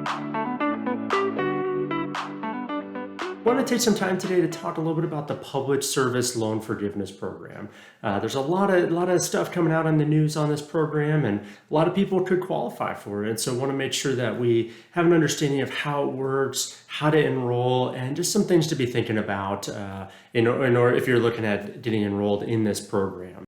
I want to take some time today to talk a little bit about the Public Service Loan Forgiveness Program. There's a lot of stuff coming out on the news on this program, and a lot of people could qualify for it. And so I want to make sure that we have an understanding of how it works, how to enroll, and just some things to be thinking about in order if you're looking at getting enrolled in this program.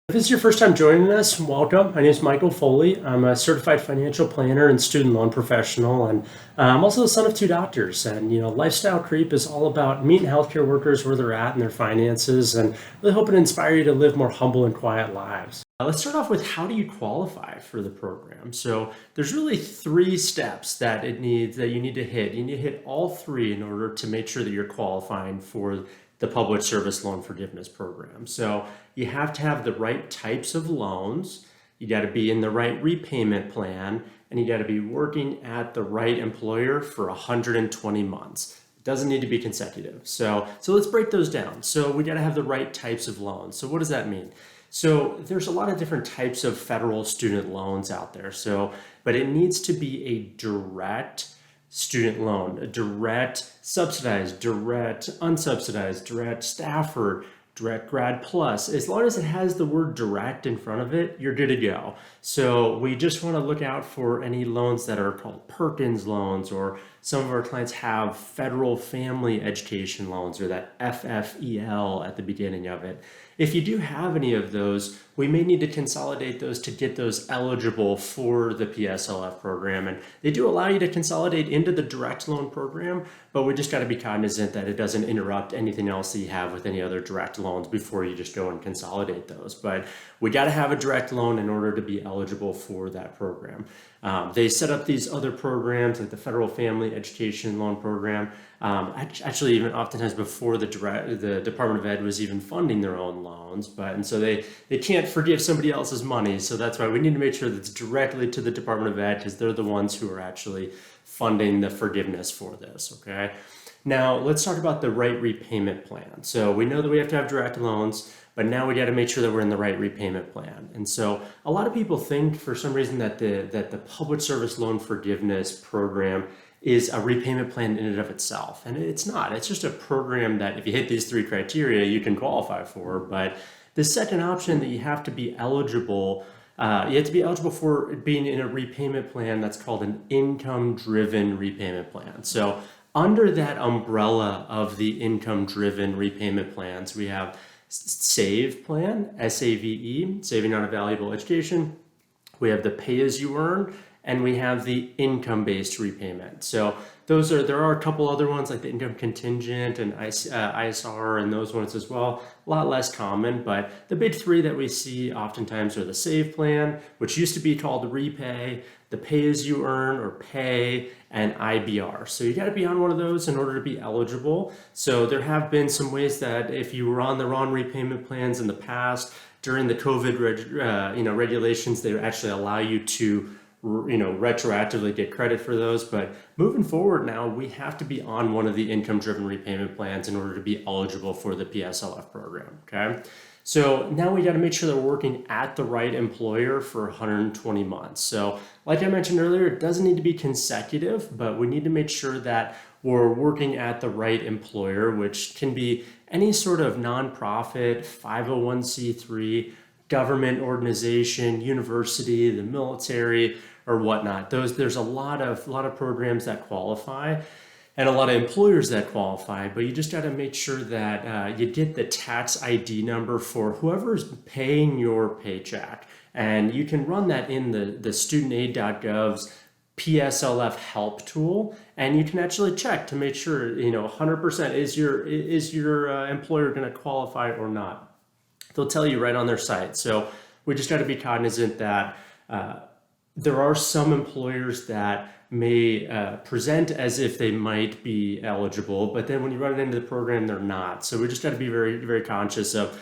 If this is your first time joining us, welcome. My name is Michael Foley. I'm a certified financial planner and student loan professional, and I'm also the son of two doctors. And lifestyle creep is all about meeting healthcare workers where they're at in their finances, and really hoping to inspire you to live more humble and quiet lives. Let's start off with how do you qualify for the program? So there's really 3 steps that you need to hit. You need to hit all 3 in order to make sure that you're qualifying for the Public Service Loan Forgiveness Program. So you have to have the right types of loans, you got to be in the right repayment plan, and you got to be working at the right employer for 120 months. It doesn't need to be consecutive. So let's break those down. So we got to have the right types of loans. So what does that mean? So there's a lot of different types of federal student loans out there. But it needs to be a direct student loan, a direct subsidized, direct unsubsidized, direct Stafford, direct grad plus. As long as it has the word direct in front of it, you're good to go. So we just want to look out for any loans that are called Perkins loans, or some of our clients have federal family education loans, or that FFEL at the beginning of it. If you do have any of those, we may need to consolidate those to get those eligible for the PSLF program. And they do allow you to consolidate into the direct loan program, but we just got to be cognizant that it doesn't interrupt anything else that you have with any other direct loans before you just go and consolidate those. But we got to have a direct loan in order to be eligible for that program. They set up these other programs like the Federal Family Education Loan Program. Actually, even oftentimes before the Department of Ed was even funding their own loans, and so they can't forgive somebody else's money. So that's why we need to make sure that it's directly to the Department of Ed, because they're the ones who are actually funding the forgiveness for this. Okay. Now let's talk about the right repayment plan. So we know that we have to have direct loans, but now we got to make sure that we're in the right repayment plan. And so a lot of people think for some reason that the Public Service Loan Forgiveness Program is a repayment plan in and of itself. And it's not. It's just a program that if you hit these 3 criteria, you can qualify for. But the second option that you have to be eligible for being in a repayment plan that's called an income-driven repayment plan. So under that umbrella of the income-driven repayment plans, we have SAVE plan, SAVE, Saving on a Valuable Education. We have the Pay-As-You-Earn, and we have the income-based repayment. So there are a couple other ones like the income contingent and ISR and those ones as well. A lot less common, but the big 3 that we see oftentimes are the SAVE plan, which used to be called Repay, the Pay-As-You-Earn or Pay, and IBR. So you got to be on one of those in order to be eligible. So there have been some ways that if you were on the wrong repayment plans in the past, during the COVID regulations, they actually allow you to retroactively get credit for those. But moving forward now, we have to be on one of the income-driven repayment plans in order to be eligible for the PSLF program, okay? So now we got to make sure that we're working at the right employer for 120 months. So like I mentioned earlier, it doesn't need to be consecutive, but we need to make sure that we're working at the right employer, which can be any sort of nonprofit, 501c3, government organization, university, the military, or whatnot. There's a lot of programs that qualify and a lot of employers that qualify, but you just got to make sure that you get the tax ID number for whoever's paying your paycheck. And you can run that in the studentaid.gov's PSLF help tool, and you can actually check to make sure 100% is your employer going to qualify or not. They'll tell you right on their site. So we just got to be cognizant that there are some employers that may present as if they might be eligible, but then when you run it into the program, they're not. So we just got to be very, very conscious of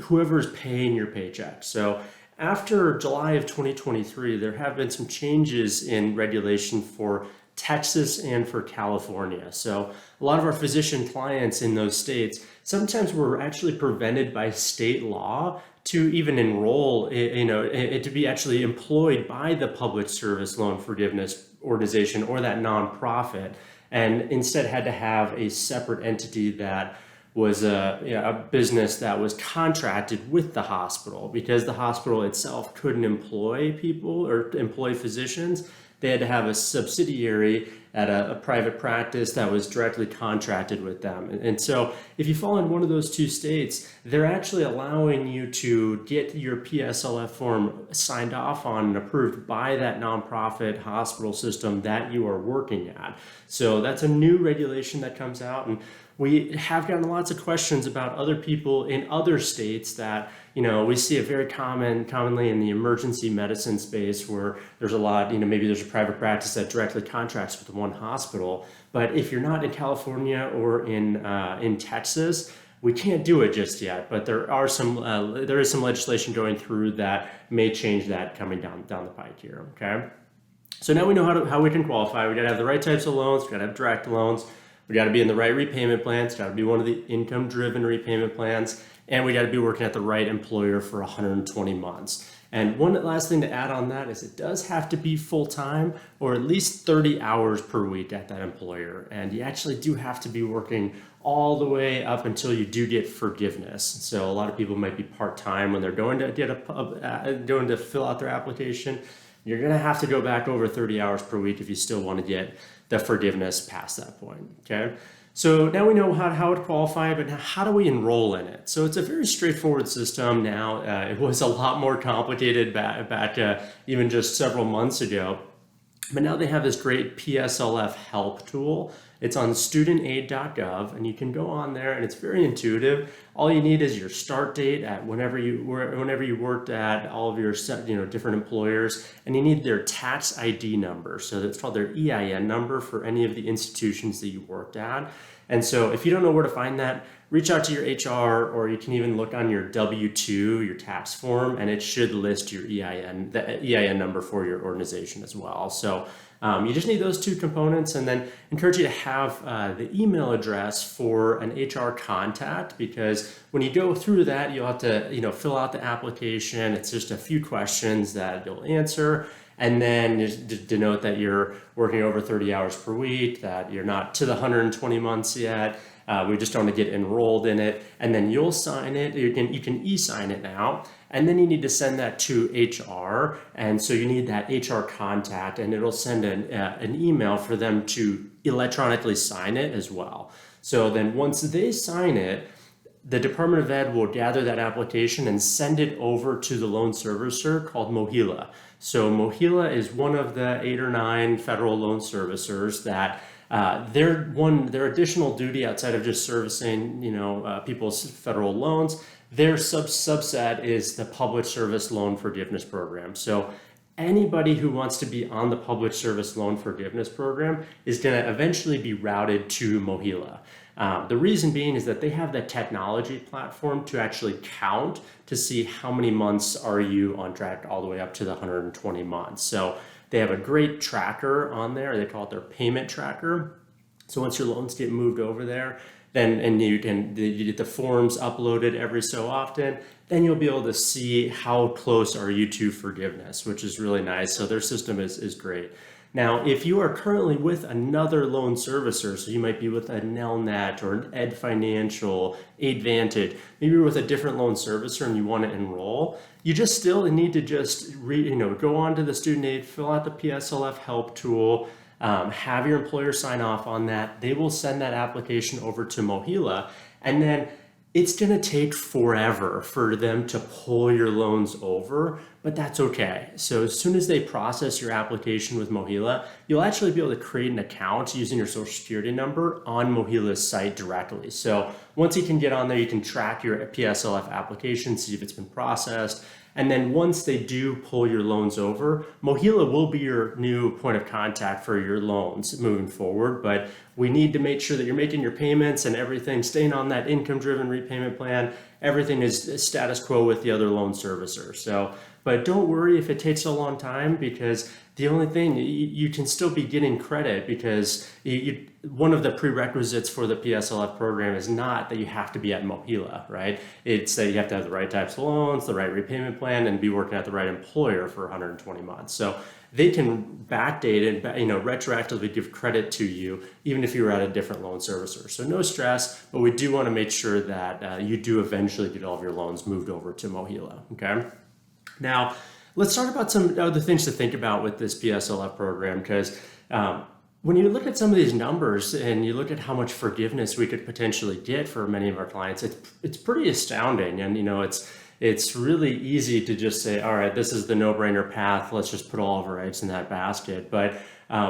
whoever's paying your paycheck. So after July of 2023, there have been some changes in regulation for Texas and for California. So a lot of our physician clients in those states, sometimes were actually prevented by state law to even enroll, to be actually employed by the Public Service Loan Forgiveness organization or that nonprofit, and instead had to have a separate entity that was a business that was contracted with the hospital, because the hospital itself couldn't employ people or employ physicians. They had to have a subsidiary at a private practice that was directly contracted with them. And so if you fall in one of those two states, they're actually allowing you to get your PSLF form signed off on and approved by that nonprofit hospital system that you are working at. So that's a new regulation that comes out, and we have gotten lots of questions about other people in other states that, we see it very commonly in the emergency medicine space, where there's a lot, maybe there's a private practice that directly contracts with one hospital. But if you're not in California or in Texas, we can't do it just yet. But there is some legislation going through that may change that coming down the pike here. Okay. So now we know how we can qualify. We got to have the right types of loans. We got to have direct loans. We got to be in the right repayment plans. Got to be one of the income-driven repayment plans, and we got to be working at the right employer for 120 months. And one last thing to add on that is it does have to be full-time, or at least 30 hours per week at that employer. And you actually do have to be working all the way up until you do get forgiveness. So a lot of people might be part-time when they're going to going to fill out their application. You're going to have to go back over 30 hours per week if you still want to get the forgiveness past that point. Okay. So now we know how to qualify, but how do we enroll in it? So it's a very straightforward system now. It was a lot more complicated back even just several months ago. But now they have this great PSLF help tool. It's on studentaid.gov, and you can go on there, and it's very intuitive. All you need is your start date at whenever you worked at all of your different employers, and you need their tax ID number. So that's called their EIN number for any of the institutions that you worked at. And so if you don't know where to find that, reach out to your HR, or you can even look on your W-2, your tax form, and it should list your EIN, the EIN number for your organization as well. So you just need those two components, and then encourage you to have the email address for an HR contact, because when you go through that, you'll have to fill out the application. It's just a few questions that you'll answer, and then just denote that you're working over 30 hours per week, that you're not to the 120 months yet. We just want to get enrolled in it, and then you'll sign it. You can e-sign it now, and then you need to send that to HR, and so you need that HR contact, and it'll send an email for them to electronically sign it as well. So then once they sign it, the Department of Ed will gather that application and send it over to the loan servicer called MOHELA. So MOHELA is one of the 8 or 9 federal loan servicers that their additional duty outside of just servicing, people's federal loans, their subset is the Public Service Loan Forgiveness Program. So anybody who wants to be on the Public Service Loan Forgiveness Program is going to eventually be routed to MOHELA. The reason being is that they have the technology platform to actually count to see how many months are you on track all the way up to the 120 months. So they have a great tracker on there. They call it their payment tracker. So once your loans get moved over there, then you get the forms uploaded every so often, then you'll be able to see how close are you to forgiveness, which is really nice. So their system is great. Now, if you are currently with another loan servicer, so you might be with a Nelnet or an Ed Financial, Aidvantage, maybe you're with a different loan servicer and you want to enroll, you just still need to just go on to the student aid, fill out the PSLF help tool, have your employer sign off on that. They will send that application over to MOHELA, and then it's going to take forever for them to pull your loans over, but that's okay. So as soon as they process your application with MOHELA, you'll actually be able to create an account using your social security number on MOHELA's site directly. So once you can get on there, you can track your PSLF application, see if it's been processed. And then once they do pull your loans over, MOHELA will be your new point of contact for your loans moving forward. But we need to make sure that you're making your payments and everything, staying on that income-driven repayment plan. Everything is status quo with the other loan servicer. So, but don't worry if it takes a long time, because the only thing, you can still be getting credit, because one of the prerequisites for the PSLF program is not that you have to be at MOHELA, right? It's that you have to have the right types of loans, the right repayment plan, and be working at the right employer for 120 months. So they can backdate and, retroactively give credit to you, even if you were at a different loan servicer. So no stress, but we do want to make sure that you do eventually get all of your loans moved over to MOHELA, okay? Now, let's talk about some other things to think about with this PSLF program, because when you look at some of these numbers and you look at how much forgiveness we could potentially get for many of our clients, it's pretty astounding. And it's really easy to just say, all right, this is the no-brainer path. Let's just put all of our eggs in that basket. But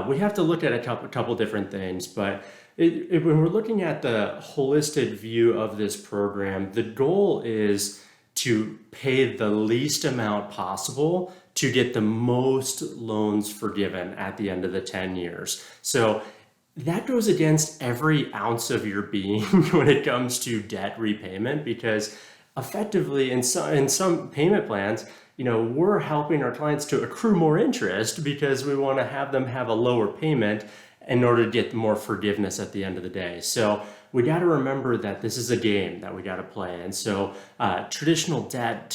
we have to look at a couple different things. But when we're looking at the holistic view of this program, the goal is to pay the least amount possible to get the most loans forgiven at the end of the 10 years. So that goes against every ounce of your being when it comes to debt repayment, because effectively in some payment plans, we're helping our clients to accrue more interest because we want to have them have a lower payment in order to get more forgiveness at the end of the day. So we got to remember that this is a game that we got to play. And so traditional debt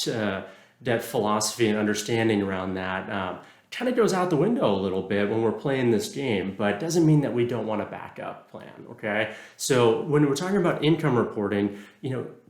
philosophy and understanding around that kind of goes out the window a little bit when we're playing this game, but it doesn't mean that we don't want a backup plan, okay? So when we're talking about income reporting,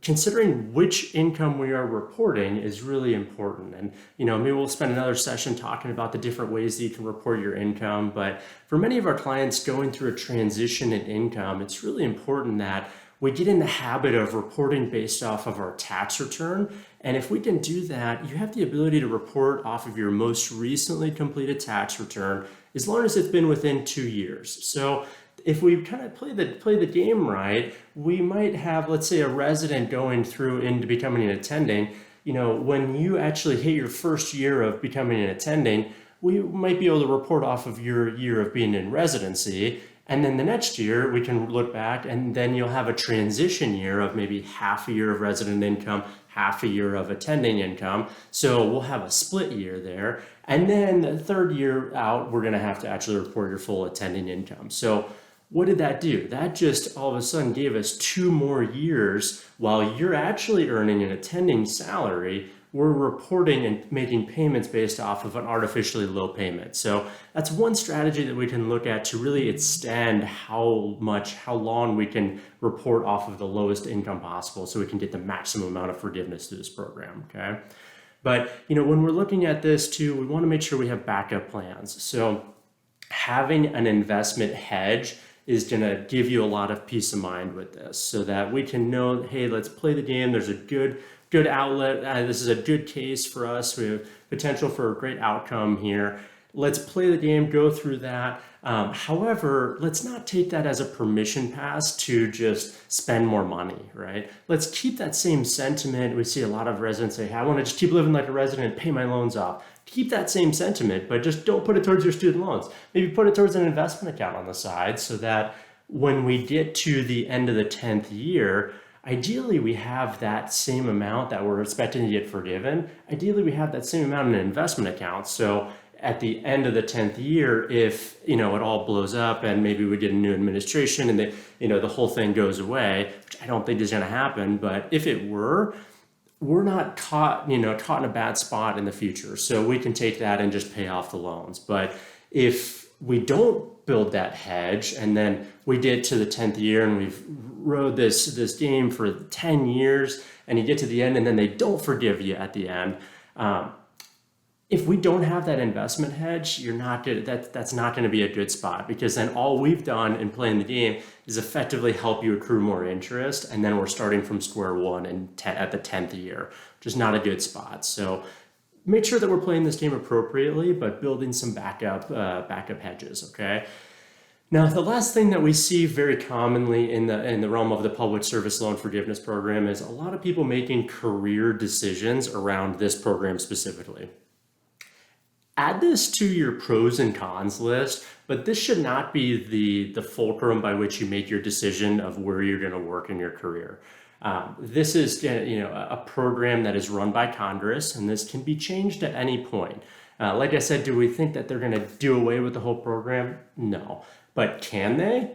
considering which income we are reporting is really important. And, maybe we'll spend another session talking about the different ways that you can report your income. But for many of our clients going through a transition in income, it's really important that we get in the habit of reporting based off of our tax return. And if we can do that, you have the ability to report off of your most recently completed tax return, as long as it's been within 2 years. So if we kind of play the game right, we might have, let's say, a resident going through into becoming an attending. When you actually hit your first year of becoming an attending, we might be able to report off of your year of being in residency. And then the next year we can look back, and then you'll have a transition year of maybe half a year of resident income, half a year of attending income. So we'll have a split year there. And then the third year out, we're going to have to actually report your full attending income. So what did that do? That just all of a sudden gave us 2 more years while you're actually earning an attending salary. We're reporting and making payments based off of an artificially low payment. So that's one strategy that we can look at to really extend how long we can report off of the lowest income possible, so we can get the maximum amount of forgiveness through this program, okay? But, when we're looking at this too, we want to make sure we have backup plans. So having an investment hedge is going to give you a lot of peace of mind with this, so that we can know, hey, let's play the game. There's a good outlet. This is a good case for us. We have potential for a great outcome here. Let's play the game, go through that. However, let's not take that as a permission pass to just spend more money, right? Let's keep that same sentiment. We see a lot of residents say, hey, I want to just keep living like a resident and pay my loans off. Keep that same sentiment, but just don't put it towards your student loans. Maybe put it towards an investment account on the side, so that when we get to the end of the 10th year, ideally we have that same amount that we're expecting to get forgiven. Ideally we have that same amount in an investment account. So at the end of the 10th year, if it all blows up and maybe we get a new administration and the whole thing goes away, which I don't think is going to happen, but if it were, we're not caught in a bad spot in the future. So we can take that and just pay off the loans. But if we don't build that hedge, and then we get to the 10th year and we've rode this game for 10 years, and you get to the end and then they don't forgive you at the end, if we don't have that investment hedge, that's not going to be a good spot, because then all we've done in playing the game is effectively help you accrue more interest, and then we're starting from square one at the 10th year, which is not a good spot. So make sure that we're playing this game appropriately, but building some backup hedges, okay? Now, the last thing that we see very commonly in the realm of the public service loan forgiveness program is a lot of people making career decisions around this program specifically. Add this to your pros and cons list, but this should not be the fulcrum by which you make your decision of where you're going to work in your career. This is a program that is run by Congress, and this can be changed at any point. Like I said, do we think that they're going to do away with the whole program? No. But can they?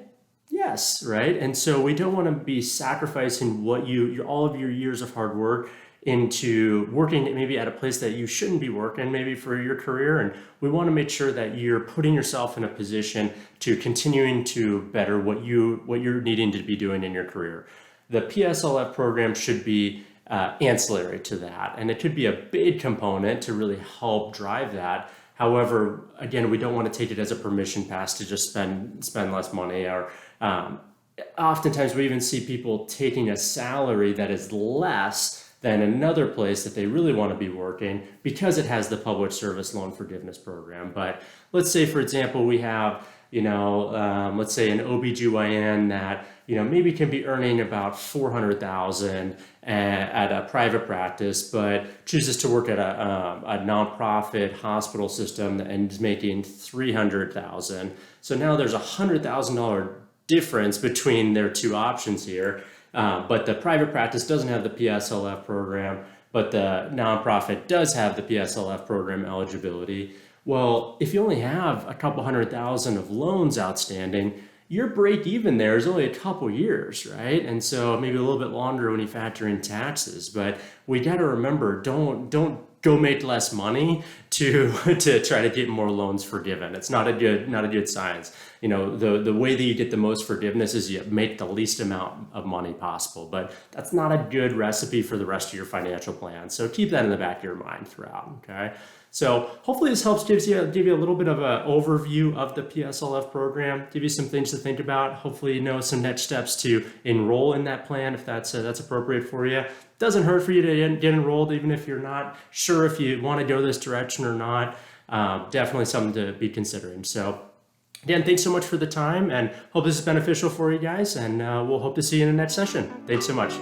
Yes, right? And so we don't want to be sacrificing all of your years of hard work into working maybe at a place that you shouldn't be working maybe for your career. And we want to make sure that you're putting yourself in a position to continuing to better what you're needing to be doing in your career. The PSLF program should be ancillary to that, and it could be a big component to really help drive that. However, again, we don't want to take it as a permission pass to just spend less money. Or oftentimes we even see people taking a salary that is less than another place that they really want to be working because it has the public service loan forgiveness program. But let's say, for example, we have, let's say an OBGYN that, maybe can be earning about $400,000 at a private practice, but chooses to work at a nonprofit hospital system and is making $300,000. So now there's $100,000 difference between their two options here. But the private practice doesn't have the PSLF program, but the nonprofit does have the PSLF program eligibility. Well, if you only have a couple $100,000 of loans outstanding, your break even there is only a couple years, right? And so maybe a little bit longer when you factor in taxes. But we got to remember, don't go make less money to try to get more loans forgiven. It's not a good science. The way that you get the most forgiveness is you make the least amount of money possible, but that's not a good recipe for the rest of your financial plan. So keep that in the back of your mind throughout, okay? So hopefully this helps give you a little bit of an overview of the PSLF program, give you some things to think about. Hopefully you know some next steps to enroll in that plan if that's appropriate for you. Doesn't hurt for you to get enrolled, even if you're not sure if you want to go this direction or not. Definitely something to be considering. So again, thanks so much for the time, and hope this is beneficial for you guys, and we'll hope to see you in the next session. Thanks so much.